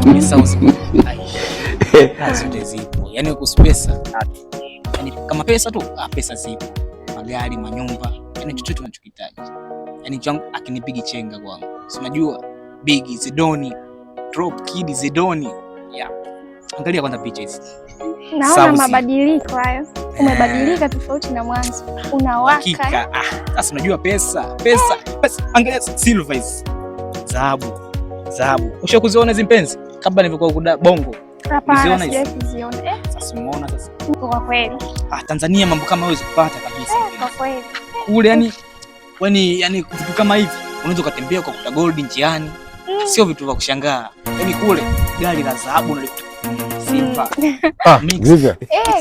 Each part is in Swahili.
kwenye South. Zote zipo. Yaani ukipesa. Yaani kama pesa tu, pesa zipo. Magari, manyumba, yaani chochote unachokihitaji. Yaani changu akinipigi chenga kwangu. Si unajua Big Zedoni, Drop Kid Zedoni. Yeah. Angalia kwanza picha hizi. Naona mabadiliko hayo. Umebadilika tofauti na mwanzo. Unawaka. Sasa unajua pesa. Angalia silver hizi. Dhahabu. Ushakuziona hizi mpenzi? Kabla nilivyokuwa kuda Bongo. Hapana, sijaziona. Sasa umeona sasa. Kwa kweli. Tanzania mambo kama hayo kupata kabisa. Kwa kweli. Kule yani vitu kama hivi unaweza kutembea kwa kuta gold njiani. Sio vitu vya kushangaa. Yaani kule gari la dhahabu na Simba. Vipi?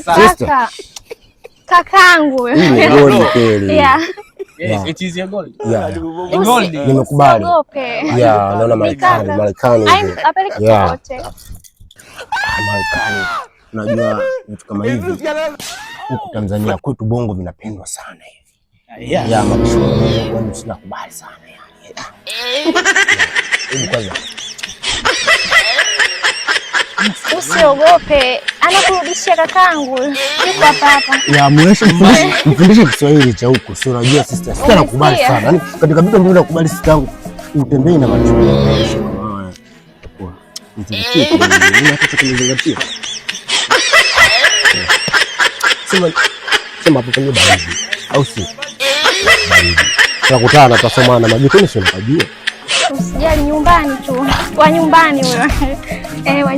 Kaka. Kakangu. Yeah. It is your gold. Gold. Nimekubali. Yeah, naona Marekani. Yeah. Marekani. Unajua vitu kama hivi huku Tanzania kwetu Bongo vinapendwa sana hivi. Yeah, mambo tunakubali sana yani. Kwanza. Usiogope. Anakurudishia kakangu. Yuko hapa. Ya mfundishe Kiswahili cha huko. Sio unajua sister. Sister nakubali sana. Yaani katika vitu ambavyo nakubali sister yangu utembee na macho. Nizingatie. Sema hapo kwenye baridi. Au si? Tunakutana tutasomana majikoni sio unajua. Usijali nyumbani tu. Wa nyumbani wewe.